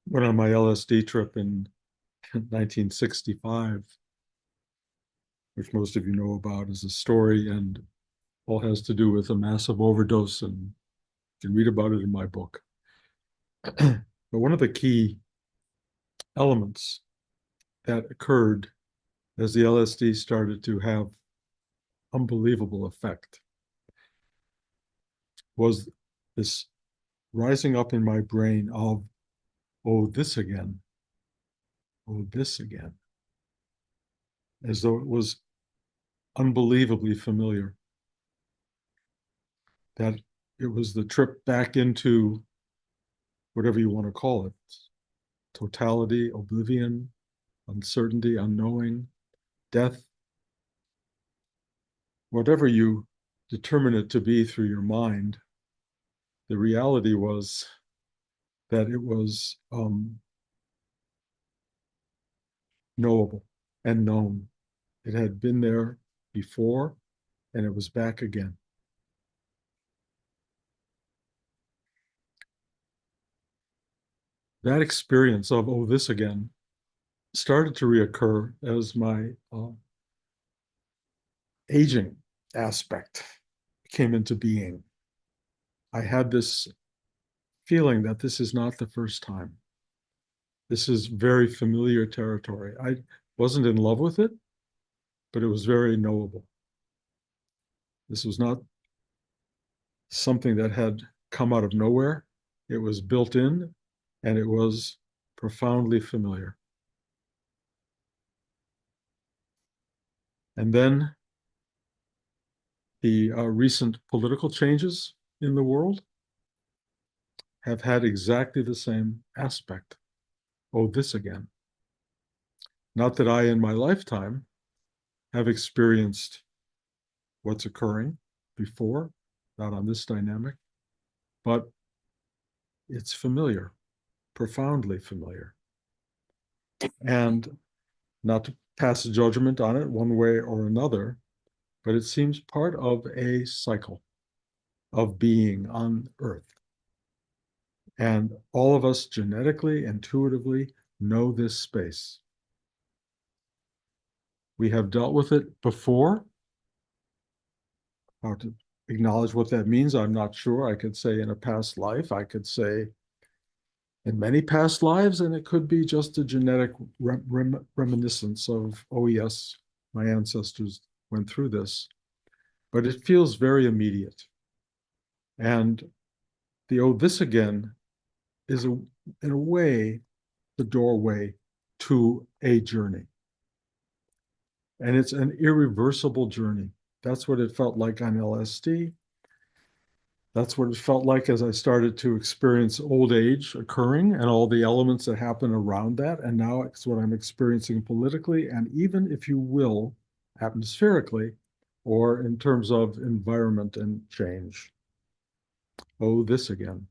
Went on my LSD trip in 1965, which most of you know about as a story and all has to do with a massive overdose, and you can read about it in my book. But one of the key elements that occurred as the LSD started to have unbelievable effect was this rising up in my brain of, oh, this again, oh, this again, as though it was unbelievably familiar, that it was the trip back into whatever you want to call it, totality, oblivion, uncertainty, unknowing, death, whatever you determine it to be through your mind. The reality was that it was knowable and known. It had been there before and it was back again. That experience of, oh, this again, started to reoccur as my aging aspect came into being. I had this feeling that this is not the first time. This is very familiar territory. I wasn't in love with it, but it was very knowable. This was not something that had come out of nowhere. It was built in and it was profoundly familiar. And then the recent political changes in the world have had exactly the same aspect. Oh, this again. Not that I, in my lifetime, have experienced what's occurring before, not on this dynamic, but it's familiar, profoundly familiar. And not to pass a judgment on it one way or another, but it seems part of a cycle of being on Earth. And all of us genetically, intuitively know this space. We have dealt with it before. How to acknowledge what that means, I'm not sure. I could say in a past life, I could say in many past lives, and it could be just a genetic reminiscence of, oh, yes, my ancestors went through this. But it feels very immediate. And the oh, this again is, in a way, the doorway to a journey. And it's an irreversible journey. That's what it felt like on LSD. That's what it felt like as I started to experience old age occurring and all the elements that happen around that. And now it's what I'm experiencing politically and even, if you will, atmospherically or in terms of environment and change. Oh, this again.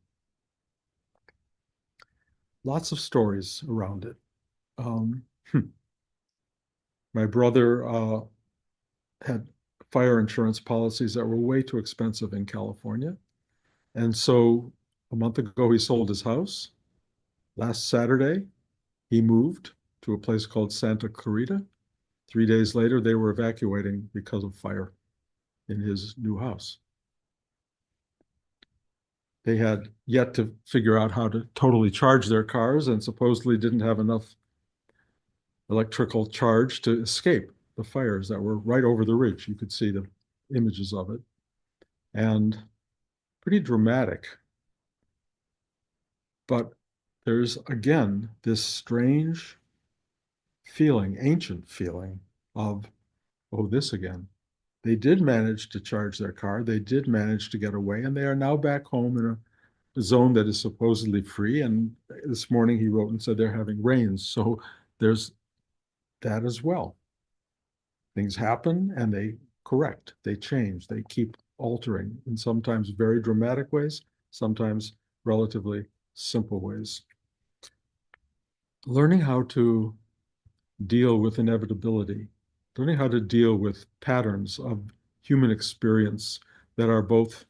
Lots of stories around it. Um, my brother had fire insurance policies that were way too expensive in California. And so a month ago, he sold his house. Last Saturday, he moved to a place called Santa Clarita. 3 days later, they were evacuating because of fire in his new house. They had yet to figure out how to totally charge their cars and supposedly didn't have enough electrical charge to escape the fires that were right over the ridge. You could see the images of it and pretty dramatic. But there's again this strange feeling, ancient feeling of, oh, this again. They did manage to charge their car. They did manage to get away, and they are now back home in a zone that is supposedly free. And this morning he wrote and said they're having rains. So there's that as well. Things happen and they correct, they change, they keep altering in sometimes very dramatic ways, sometimes relatively simple ways. Learning how to deal with inevitability, learning how to deal with patterns of human experience that are both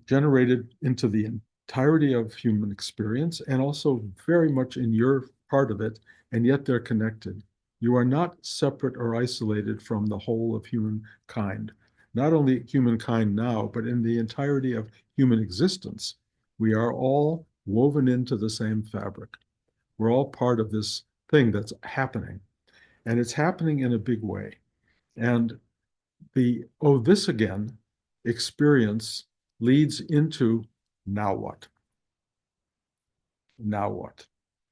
generated into the entirety of human experience and also very much in your part of it, and yet they're connected. You are not separate or isolated from the whole of humankind. Not only humankind now, but in the entirety of human existence. We are all woven into the same fabric. We're all part of this thing that's happening, and it's happening in a big way. And the oh, this again experience leads into now what? Now what?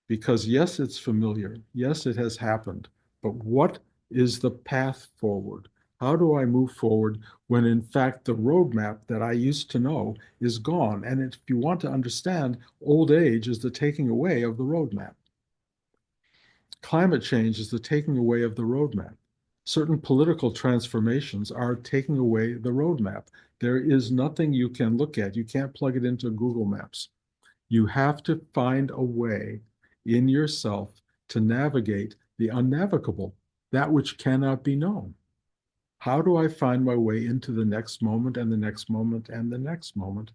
Because yes, it's familiar. Yes, it has happened. But what is the path forward? How do I move forward when, in fact, the roadmap that I used to know is gone? And if you want to understand, old age is the taking away of the roadmap. Climate change is the taking away of the roadmap. Certain political transformations are taking away the roadmap. There is nothing you can look at. You can't plug it into Google Maps. You have to find a way in yourself to navigate the unnavigable, that which cannot be known. How do I find my way into the next moment and the next moment and the next moment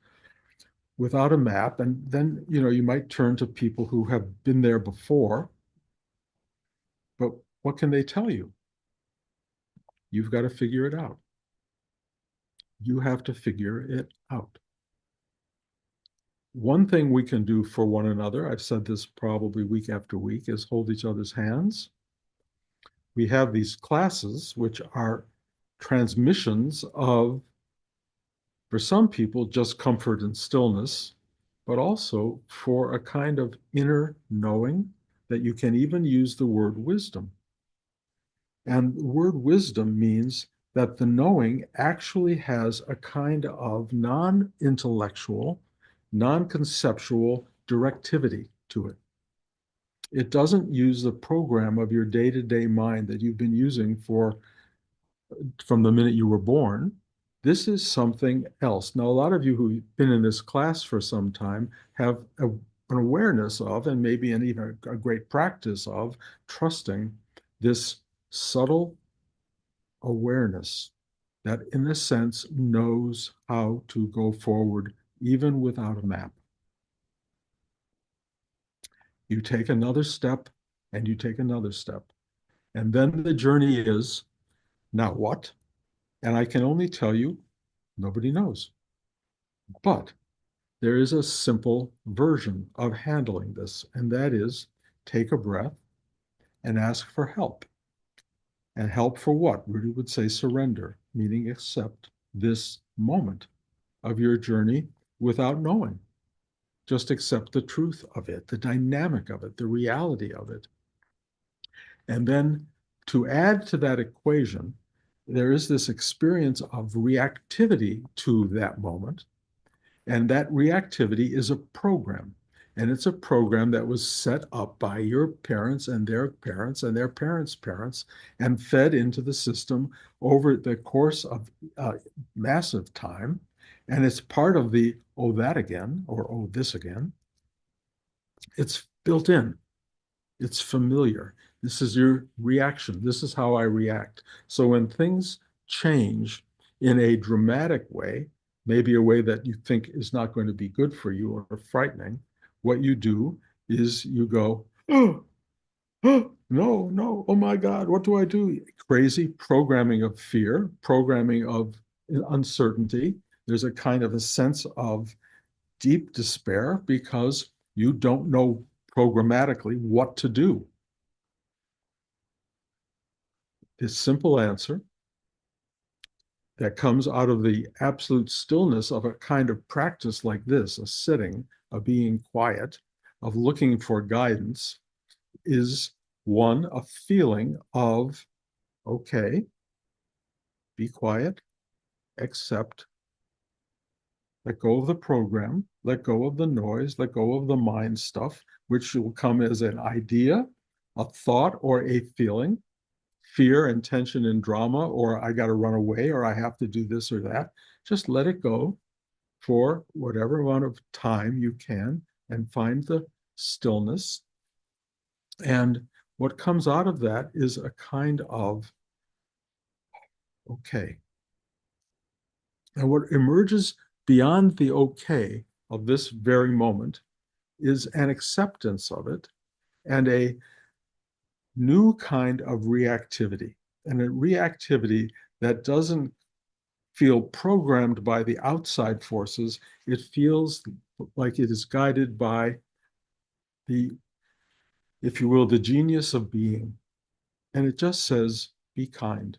without a map? And then, you might turn to people who have been there before, but what can they tell you? You've got to figure it out. You have to figure it out. One thing we can do for one another, I've said this probably week after week, is hold each other's hands. We have these classes, which are transmissions of, for some people, just comfort and stillness, but also for a kind of inner knowing that you can even use the word wisdom. And the word wisdom means that the knowing actually has a kind of non intellectual, non conceptual directivity to it. It doesn't use the program of your day to day mind that you've been using from the minute you were born. This is something else. Now, a lot of you who've been in this class for some time have an awareness of, and maybe an even a great practice of, trusting this subtle awareness that, in a sense, knows how to go forward even without a map. You take another step and you take another step. And then the journey is now what? And I can only tell you, nobody knows. But there is a simple version of handling this, and that is take a breath and ask for help. And help for what? Rudy would say surrender, meaning accept this moment of your journey without knowing. Just accept the truth of it, the dynamic of it, the reality of it. And then to add to that equation, there is this experience of reactivity to that moment. And that reactivity is a program. And it's a program that was set up by your parents and their parents and their parents' parents and fed into the system over the course of massive time. And it's part of the oh, that again, or oh, this again. It's built in, it's familiar. This is your reaction. This is how I react. So when things change in a dramatic way, maybe a way that you think is not going to be good for you or frightening, what you do is you go, oh, oh, no, no, oh my God, what do I do? Crazy programming of fear, programming of uncertainty. There's a kind of a sense of deep despair because you don't know programmatically what to do. This simple answer that comes out of the absolute stillness of a kind of practice like this, a sitting, a being quiet, of looking for guidance, is one, a feeling of, okay, be quiet, accept, let go of the program, let go of the noise, let go of the mind stuff, which will come as an idea, a thought, or a feeling, fear and tension and drama, or I got to run away, or I have to do this or that. Just let it go for whatever amount of time you can and find the stillness. And what comes out of that is a kind of, okay. And what emerges beyond the okay, of this very moment is an acceptance of it and a new kind of reactivity, and a reactivity that doesn't feel programmed by the outside forces. It feels like it is guided by the, if you will, the genius of being. And it just says, be kind,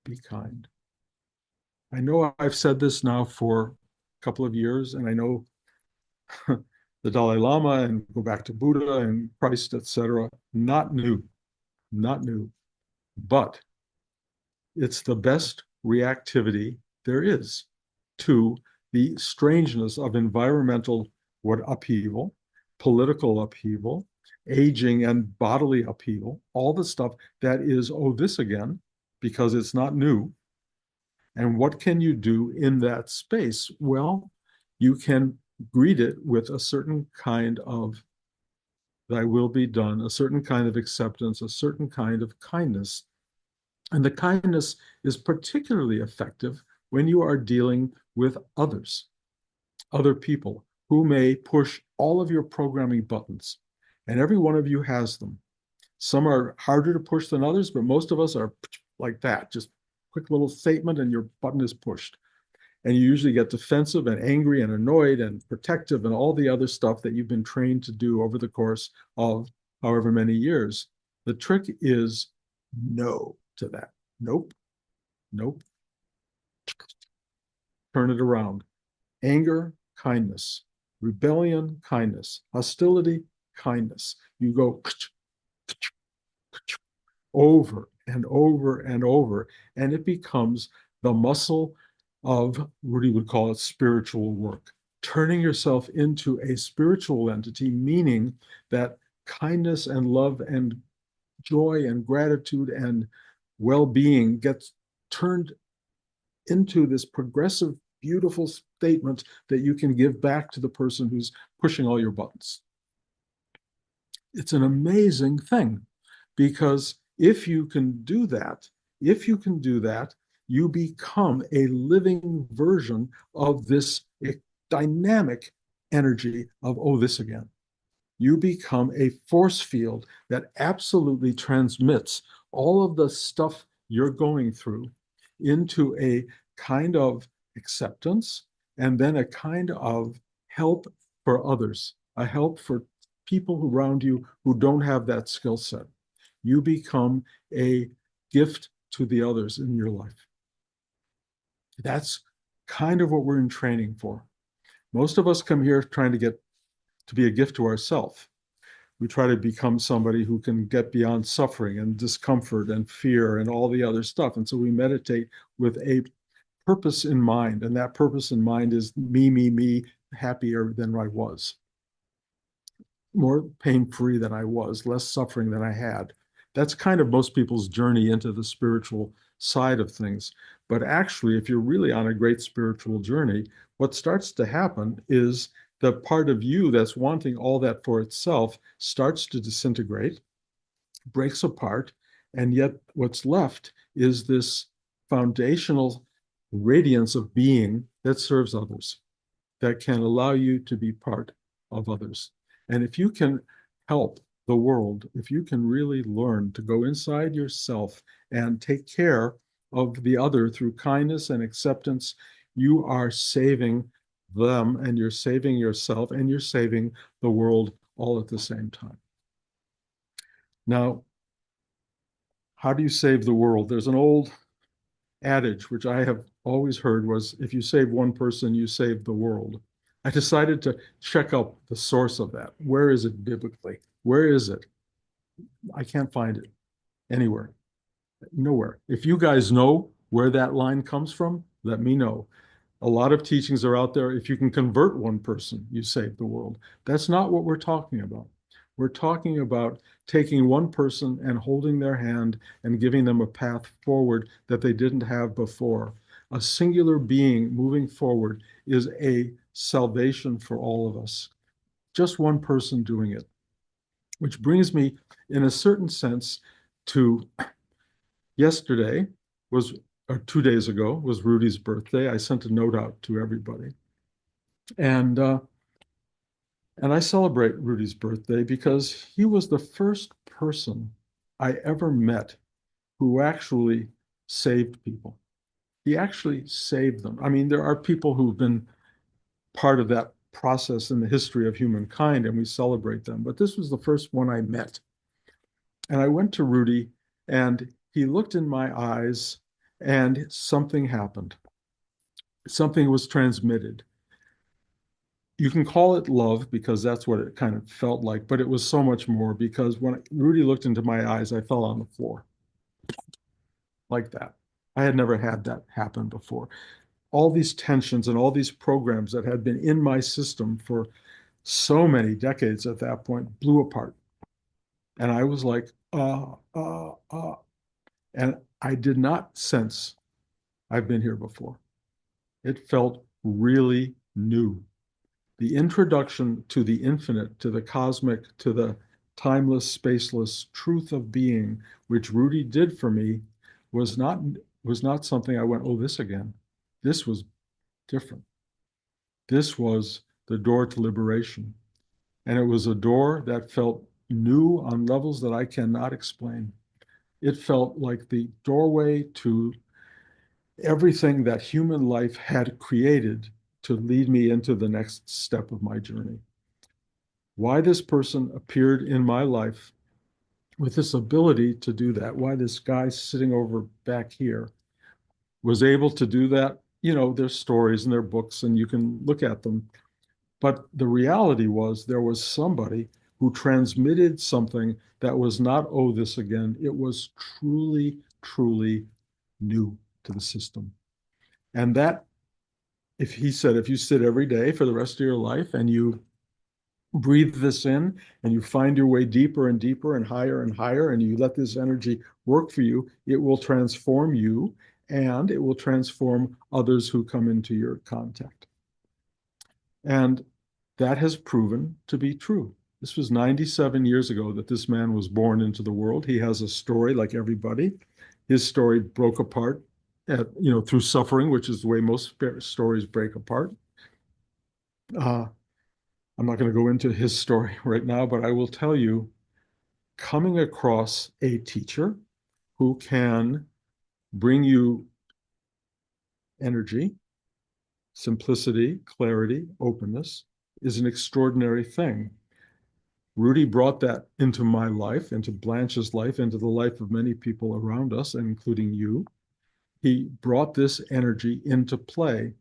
be kind. I know I've said this now for a couple of years, and I know the Dalai Lama and go back to Buddha and Christ, etc. Not new, not new, but it's the best reactivity there is to the strangeness of environmental what upheaval, political upheaval, aging and bodily upheaval, all the stuff that is, oh, this again, because it's not new. And what can you do in that space? Well, you can greet it with a certain kind of thy will be done, a certain kind of acceptance, a certain kind of kindness. And the kindness is particularly effective when you are dealing with others, other people who may push all of your programming buttons. And every one of you has them. Some are harder to push than others, but most of us are like that, just quick little statement and your button is pushed. And you usually get defensive and angry and annoyed and protective and all the other stuff that you've been trained to do over the course of however many years. The trick is no to that. Nope, nope. Turn it around. Anger, kindness. Rebellion, kindness. Hostility, kindness. You go over and over and over, and it becomes the muscle of, Rudy would call it, spiritual work. Turning yourself into a spiritual entity, meaning that kindness and love and joy and gratitude and well-being gets turned into this progressive, beautiful statement that you can give back to the person who's pushing all your buttons. It's an amazing thing, because if you can do that, you become a living version of this dynamic energy of, oh, this again. You become a force field that absolutely transmits all of the stuff you're going through into a kind of acceptance and then a kind of help for others, a help for people around you who don't have that skill set. You become a gift to the others in your life. That's kind of what we're in training for. Most of us come here trying to get to be a gift to ourselves. We try to become somebody who can get beyond suffering and discomfort and fear and all the other stuff. And so we meditate with a purpose in mind. And that purpose in mind is me, happier than I was, more pain-free than I was, less suffering than I had. That's kind of most people's journey into the spiritual side of things. But actually, if you're really on a great spiritual journey, what starts to happen is the part of you that's wanting all that for itself starts to disintegrate, breaks apart, and yet what's left is this foundational radiance of being that serves others, that can allow you to be part of others. And if you can help the world, if you can really learn to go inside yourself and take care of the other through kindness and acceptance, you are saving them and you're saving yourself and you're saving the world all at the same time. Now, how do you save the world? There's an old adage, which I have always heard, was if you save one person, you save the world. I decided to check out the source of that. Where is it biblically? Where is it? I can't find it anywhere. Nowhere. If you guys know where that line comes from, let me know. A lot of teachings are out there. If you can convert one person, you save the world. That's not what we're talking about. We're talking about taking one person and holding their hand and giving them a path forward that they didn't have before. A singular being moving forward is a salvation for all of us. Just one person doing it. Which brings me, in a certain sense, to yesterday was, or 2 days ago, was Rudy's birthday. I sent a note out to everybody. And and I celebrate Rudy's birthday because he was the first person I ever met who actually saved people. He actually saved them. I mean, there are people who've been part of that process in the history of humankind, and we celebrate them. But this was the first one I met. And I went to Rudy, and he looked in my eyes, and something happened. Something was transmitted. You can call it love because that's what it kind of felt like, but it was so much more because when Rudy looked into my eyes, I fell on the floor like that. I had never had that happen before. All these tensions and all these programs that had been in my system for so many decades at that point blew apart. And I was like, and I did not sense I've been here before. It felt really new. The introduction to the infinite, to the cosmic, to the timeless, spaceless truth of being, which Rudy did for me, was not was not something I went, oh, this again. This was different. This was the door to liberation. And it was a door that felt new on levels that I cannot explain. It felt like the doorway to everything that human life had created to lead me into the next step of my journey. Why this person appeared in my life with this ability to do that, why this guy sitting over back here was able to do that. You know, there's stories and their books, and you can look at them. But the reality was there was somebody who transmitted something that was not, oh, this again. It was truly, truly new to the system. And that, if he said, if you sit every day for the rest of your life and you breathe this in and you find your way deeper and deeper and higher, and you let this energy work for you, it will transform you and it will transform others who come into your contact. And that has proven to be true. This was 97 years ago that this man was born into the world. He has a story like everybody. His story broke apart through suffering, which is the way most stories break apart. Uh, I'm not going to go into his story right now, but I will tell you, coming across a teacher who can bring you energy, simplicity, clarity, openness is an extraordinary thing. Rudy brought that into my life, into Blanche's life, into the life of many people around us, including you. He brought this energy into play.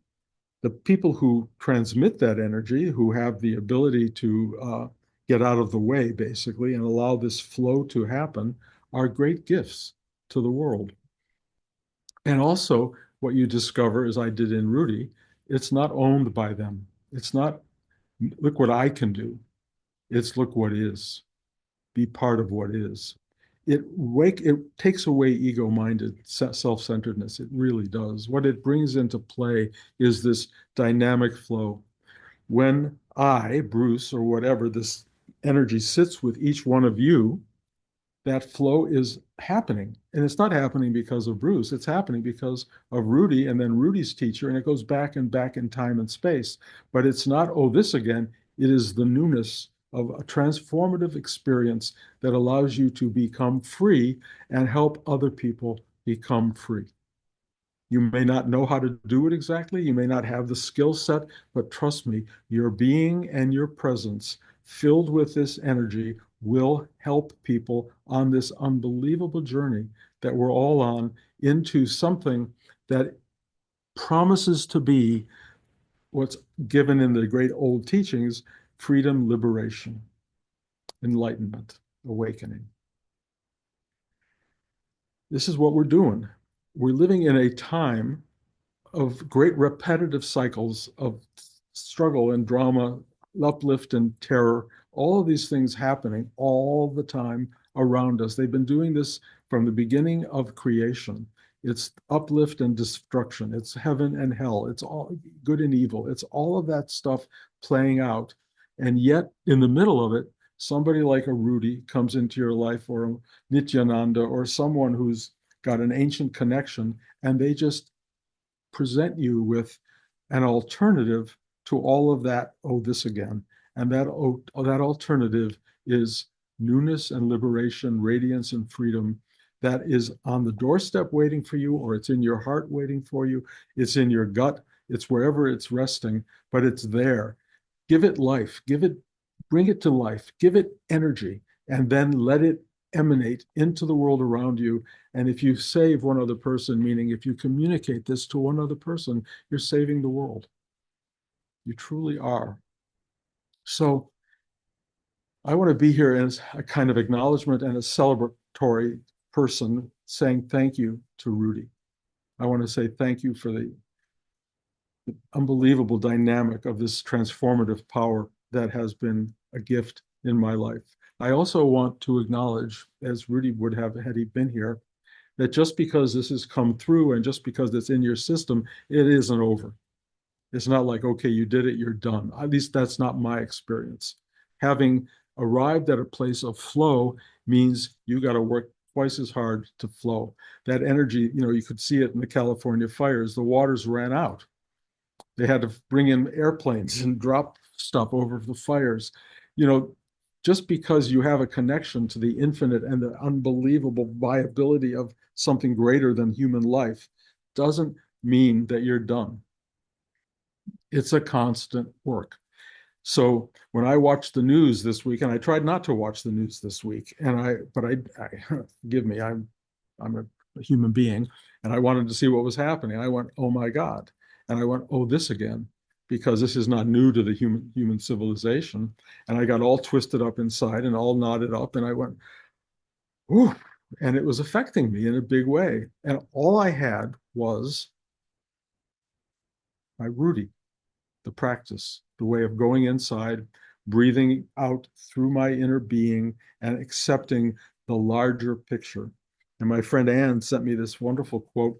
The people who transmit that energy, who have the ability to get out of the way, basically, and allow this flow to happen, are great gifts to the world. And also, what you discover, as I did in Rudy, it's not owned by them. It's not, look what I can do. It's look what is. Be part of what is. It takes away ego-minded self-centeredness. It really does. What it brings into play is this dynamic flow. When I, Bruce, or whatever, this energy sits with each one of you, that flow is happening. And it's not happening because of Bruce. It's happening because of Rudy and then Rudy's teacher. And it goes back and back in time and space. But it's not, oh, this again. It is the newness of a transformative experience that allows you to become free and help other people become free. You may not know how to do it exactly. You may not have the skill set, but trust me, your being and your presence filled with this energy will help people on this unbelievable journey that we're all on into something that promises to be what's given in the great old teachings: freedom, liberation, enlightenment, awakening. This is what we're doing. We're living in a time of great repetitive cycles of struggle and drama, uplift and terror, all of these things happening all the time around us. They've been doing this from the beginning of creation. It's uplift and destruction. It's heaven and hell. It's all good and evil. It's all of that stuff playing out. And yet, in the middle of it, somebody like a Rudy comes into your life, or a Nityananda, or someone who's got an ancient connection, and they just present you with an alternative to all of that, oh, this again. And that alternative is newness and liberation, radiance and freedom that is on the doorstep waiting for you, or it's in your heart waiting for you. It's in your gut. It's wherever it's resting, but it's there. Give it life. Bring it to life. Give it energy, and then let it emanate into the world around you. And if you save one other person, meaning if you communicate this to one other person, you're saving the world. You truly are. So I want to be here as a kind of acknowledgement and a celebratory person saying thank you to Rudy. I want to say thank you for the unbelievable dynamic of this transformative power that has been a gift in my life. I also want to acknowledge, as Rudy would have had he been here, that just because this has come through and just because it's in your system, it isn't over. It's not like, okay, you did it, you're done. At least that's not my experience. Having arrived at a place of flow means you got to work twice as hard to flow. That energy, you could see it in the California fires. The waters ran out. They had to bring in airplanes and drop stuff over the fires. You know, just because you have a connection to the infinite and the unbelievable viability of something greater than human life doesn't mean that you're done. It's a constant work. So when I watched the news this week, and I tried not to watch the news this week, but I forgive me, I'm a human being, and I wanted to see what was happening. I went, oh my God, and I went, oh, this again, because this is not new to the human civilization, and I got all twisted up inside and all knotted up, and I went, ooh, and it was affecting me in a big way, and all I had was my Rudy, the practice, the way of going inside, breathing out through my inner being, and accepting the larger picture. And my friend Anne sent me this wonderful quote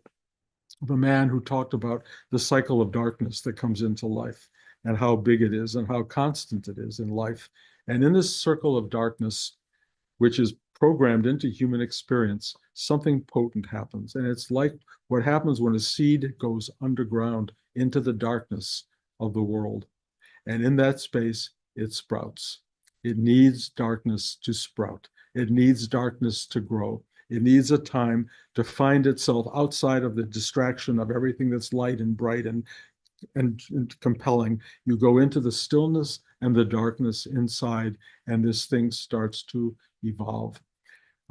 of a man who talked about the cycle of darkness that comes into life and how big it is and how constant it is in life. And in this circle of darkness, which is programmed into human experience, something potent happens. And it's like what happens when a seed goes underground into the darkness of the world. And in that space, it sprouts. It needs darkness to sprout. It needs darkness to grow. It needs a time to find itself outside of the distraction of everything that's light and bright and compelling. You go into the stillness and the darkness inside, and this thing starts to evolve.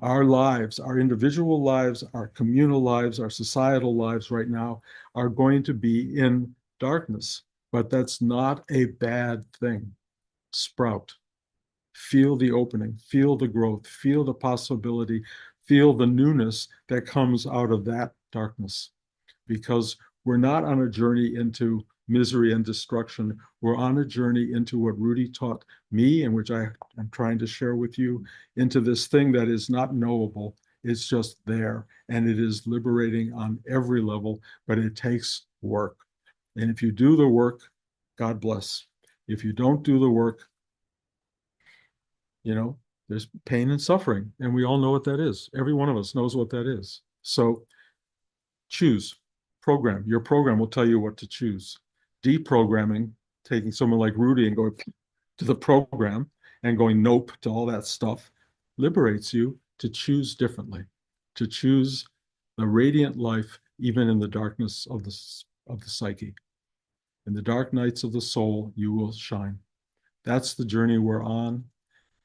Our lives, our individual lives, our communal lives, our societal lives right now are going to be in darkness, but that's not a bad thing. Sprout. Feel the opening, feel the growth, feel the possibility, feel the newness that comes out of that darkness. Because we're not on a journey into misery and destruction. We're on a journey into what Rudy taught me, and which I am trying to share with you, into this thing that is not knowable. It's just there, and it is liberating on every level, but it takes work. And if you do the work, God bless. If you don't do the work, you know, there's pain and suffering, and we all know what that is. Every one of us knows what that is. So choose, program. Your program will tell you what to choose. Deprogramming, taking someone like Rudy and going to the program and going nope to all that stuff, liberates you to choose differently, to choose the radiant life even in the darkness of the psyche. In the dark nights of the soul, you will shine. That's the journey we're on.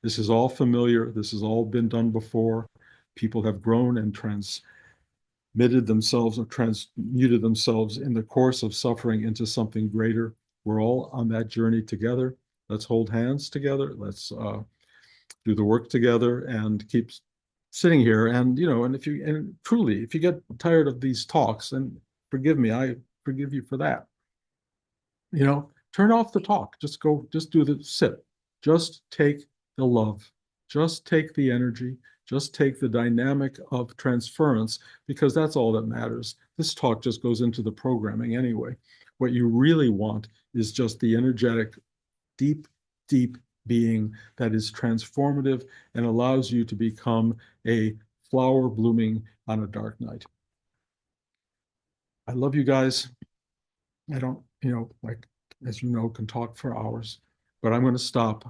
This is all familiar. This has all been done before. People have grown and transmitted themselves or transmuted themselves in the course of suffering into something greater. We're all on that journey together. Let's hold hands together. Let's do the work together and keep sitting here. And, and truly, if you get tired of these talks, and forgive me, I forgive you for that. Turn off the talk. Just do the sit. Just take the love. Just take the energy. Just take the dynamic of transference, because that's all that matters. This talk just goes into the programming anyway. What you really want is just the energetic, deep, deep being that is transformative and allows you to become a flower blooming on a dark night. I love you guys. I don't, like as you know, can talk for hours, but I'm going to stop.